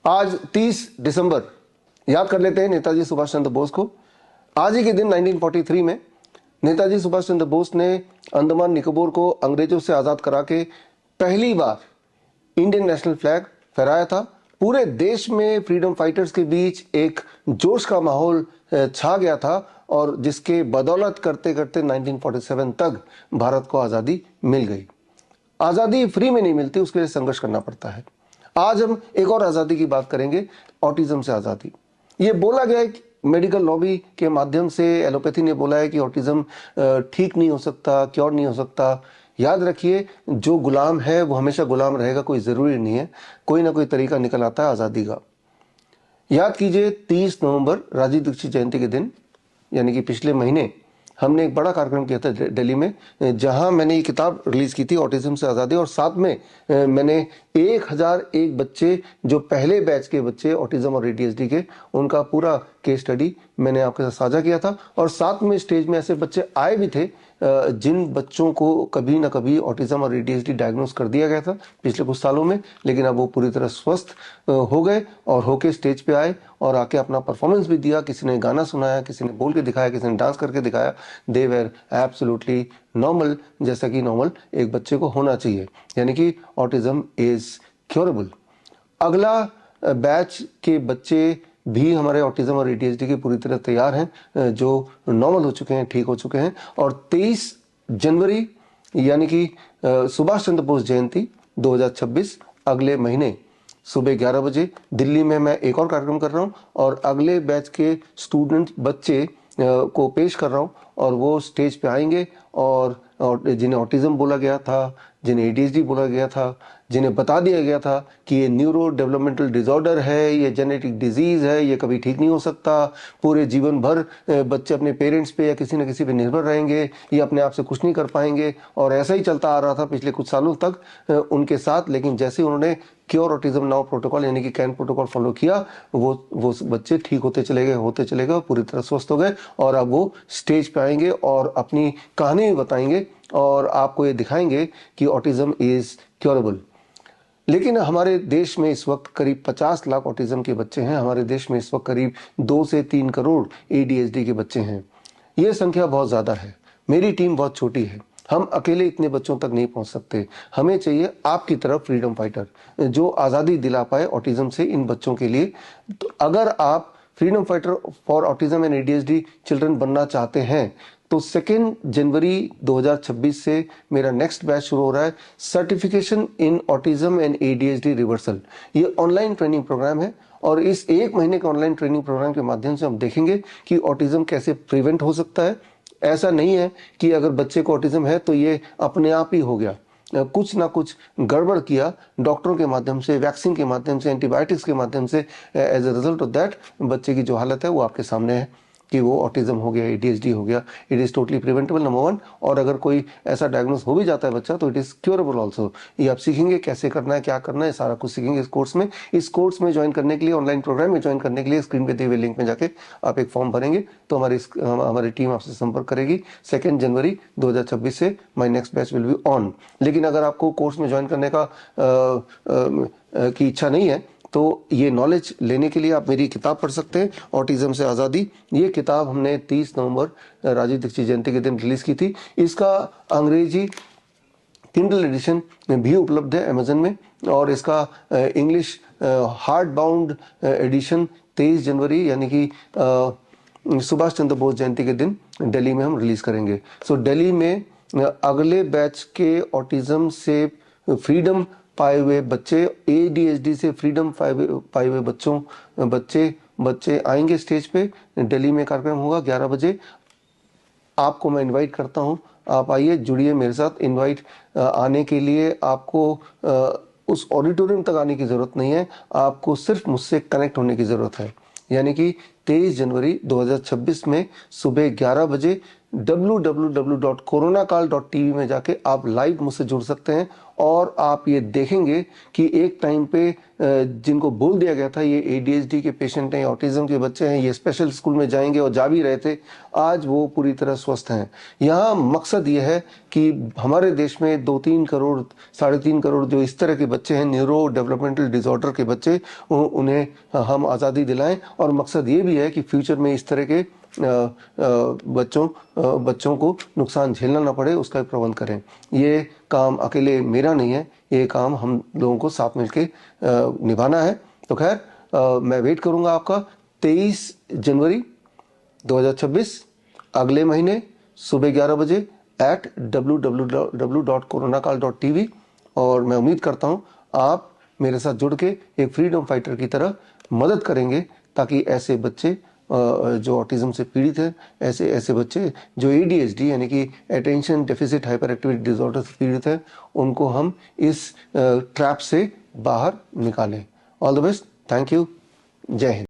आज 30 दिसंबर याद कर लेते हैं नेताजी सुभाष चंद्र बोस को। आज ही के दिन 1943 में नेताजी सुभाष चंद्र बोस ने अंडमान निकोबार को अंग्रेजों से आजाद करा के पहली बार इंडियन नेशनल फ्लैग फहराया था। पूरे देश में फ्रीडम फाइटर्स के बीच एक जोश का माहौल छा गया था और जिसके बदौलत करते करते 1947 तक भारत को आजादी मिल गई। आजादी फ्री में नहीं मिलती, उसके लिए संघर्ष करना पड़ता है। आज हम एक और आजादी की बात करेंगे, ऑटिज्म से आजादी। ये बोला गया है मेडिकल लॉबी के माध्यम से, एलोपैथी ने बोला है कि ऑटिज्म ठीक नहीं हो सकता, क्योर नहीं हो सकता। याद रखिए, जो गुलाम है वो हमेशा गुलाम रहेगा, कोई जरूरी नहीं है, कोई ना कोई तरीका निकल आता है आजादी का। याद कीजिए 30 नवंबर राजीव दीक्षित जयंती के दिन, यानी कि पिछले महीने हमने एक बड़ा कार्यक्रम किया था दिल्ली में, जहां मैंने ये किताब रिलीज की थी ऑटिज्म से आजादी, और साथ में मैंने 1001 बच्चे जो पहले बैच के बच्चे ऑटिज्म और एडीएचडी के, उनका पूरा केस स्टडी मैंने आपके साथ साझा किया था। और साथ में स्टेज में ऐसे बच्चे आए भी थे जिन बच्चों को कभी ना कभी ऑटिज्म और एडीएचडी डायग्नोस कर दिया गया था पिछले कुछ सालों में, लेकिन अब वो पूरी तरह स्वस्थ हो गए और होके स्टेज पे आए और आके अपना परफॉर्मेंस भी दिया। किसी ने गाना सुनाया, किसी ने बोल के दिखाया, किसी ने डांस करके दिखाया। दे वेर एब्सोल्युटली नॉर्मल, जैसा कि नॉर्मल एक बच्चे को होना चाहिए, यानी कि ऑटिज्म इज क्योरेबल। अगला बैच के बच्चे भी हमारे ऑटिज्म और एडीएचडी के पूरी तरह तैयार हैं, जो नॉर्मल हो चुके हैं, ठीक हो चुके हैं। और 23 जनवरी यानी कि सुभाष चंद्र बोस जयंती 2026 अगले महीने सुबह 11 बजे दिल्ली में मैं एक और कार्यक्रम कर रहा हूं और अगले बैच के स्टूडेंट बच्चे को पेश कर रहा हूं और वो स्टेज पे आएंगे और जिन्हें ऑटिज्म बोला गया था, जिन्हें एडीएचडी बोला गया था, जिन्हें बता दिया गया था कि ये न्यूरो डेवलपमेंटल डिसऑर्डर है, ये जेनेटिक डिजीज है, ये कभी ठीक नहीं हो सकता, पूरे जीवन भर बच्चे अपने पेरेंट्स पे या किसी न किसी पे निर्भर रहेंगे, ये अपने आप से कुछ नहीं कर पाएंगे। और ऐसा ही चलता आ रहा था पिछले कुछ सालों तक उनके साथ। लेकिन जैसे उन्होंने क्योर ऑटिज्म नाउ प्रोटोकॉल यानी कि कैन प्रोटोकॉल फॉलो किया, वो बच्चे ठीक होते चले गए, पूरी तरह स्वस्थ हो गए और अब वो स्टेज पे आएंगे और अपनी कहानी भी बताएंगे और आपको ये दिखाएंगे कि ऑटिज्म इज क्योरेबल। लेकिन हमारे देश में इस वक्त करीब 50 लाख ऑटिज्म के बच्चे हैं। हमारे देश में इस वक्त करीब 2 से 3 करोड़ एडीएचडी के बच्चे हैं। ये संख्या बहुत ज्यादा है। मेरी टीम बहुत छोटी है, हम अकेले इतने बच्चों तक नहीं पहुंच सकते। हमें चाहिए आपकी तरफ फ्रीडम फाइटर जो आजादी दिला पाए ऑटिज्म से इन बच्चों के लिए। तो अगर आप freedom fighter for autism and ADHD children बनना चाहते हैं तो 2 जनवरी 2026 से मेरा नेक्स्ट बैच शुरू हो रहा है, certification in autism and ADHD reversal. ये ऑनलाइन ट्रेनिंग प्रोग्राम है और इस 1 महीने के ऑनलाइन ट्रेनिंग प्रोग्राम के माध्यम से हम देखेंगे कि ऑटिज्म कैसे प्रिवेंट हो सकता है। ऐसा नहीं है कि अगर बच्चे को ऑटिज्म है तो ये अपने आप ही हो गया, कुछ ना कुछ गड़बड़ किया डॉक्टरों के माध्यम से, वैक्सीन के माध्यम से, एंटीबायोटिक्स के माध्यम से, as a result of that बच्चे की जो हालत है वो आपके सामने है कि वो ऑटिज्म हो गया, एडीएचडी हो गया। It is totally preventable, number 1। और अगर कोई ऐसा डायग्नोस हो भी जाता है बच्चा तो इट इज क्योरेबल ऑल्सो। ये आप सीखेंगे कैसे करना है, क्या करना है, सारा कुछ सीखेंगे इस कोर्स में। इस कोर्स में ज्वाइन करने के लिए, ऑनलाइन प्रोग्राम में ज्वाइन करने के लिए स्क्रीन पे दिए हुए लिंक में जाके आप एक फॉर्म भरेंगे तो हमारी टीम आपसे संपर्क करेगी। 2 जनवरी 2026 से my next batch will be on. लेकिन अगर आपको कोर्स में ज्वाइन करने का की इच्छा नहीं है तो ये नॉलेज लेने के लिए आप मेरी किताब पढ़ सकते हैं, ऑटिज्म से आज़ादी। ये किताब हमने 30 नवंबर राजीव दीक्षित जयंती के दिन रिलीज की थी। इसका अंग्रेजी किंडल एडिशन में भी उपलब्ध है अमेजन में, और इसका इंग्लिश हार्ड बाउंड एडिशन 23 जनवरी यानी कि सुभाष चंद्र बोस जयंती के दिन दिल्ली में हम रिलीज करेंगे। सो दिल्ली में अगले बैच के ऑटिज्म से फ्रीडम पाए हुए बच्चे, एडीएचडी से फ्रीडम पाए हुए बच्चे आएंगे स्टेज पे। दिल्ली में कार्यक्रम होगा 11 बजे। आपको मैं इनवाइट करता हूं, आप आइए, जुड़िए मेरे साथ। इनवाइट आने के लिए आपको उस ऑडिटोरियम तक आने की जरूरत नहीं है, आपको सिर्फ मुझसे कनेक्ट होने की जरूरत है। यानी कि 23 जनवरी 2026 में सुबह 11 बजे www.coronacall.tv में जाके आप लाइव मुझसे जुड़ सकते हैं और आप ये देखेंगे कि एक टाइम पे जिनको बोल दिया गया था ये ADHD के पेशेंट हैं, ऑटिज्म के बच्चे हैं, ये स्पेशल स्कूल में जाएंगे और जा भी रहे थे, आज वो पूरी तरह स्वस्थ हैं। यहाँ मकसद ये है कि हमारे देश में 2-3 करोड़ 3.5 करोड़ जो इस तरह के बच्चे हैं, न्यूरो डेवलपमेंटल डिसऑर्डर के बच्चे, उन्हें हम आज़ादी दिलाएं। और मकसद ये भी है कि फ्यूचर में इस तरह के बच्चों को नुकसान झेलना ना पड़े, उसका प्रबंध करें। ये काम अकेले मेरा नहीं है, ये काम हम लोगों को साथ मिलके निभाना है। तो खैर मैं वेट करूंगा आपका 23 जनवरी 2026 अगले महीने सुबह 11 बजे at www.coronacall.tv। और मैं उम्मीद करता हूं आप मेरे साथ जुड़ के एक फ्रीडम फाइटर की तरह मदद करेंगे ताकि ऐसे बच्चे जो ऑटिज्म से पीड़ित हैं, ऐसे बच्चे जो ADHD यानी कि attention deficit hyper activity disorder से पीड़ित हैं, उनको हम इस ट्रैप से बाहर निकालें। All the best, thank you, जय हिंद।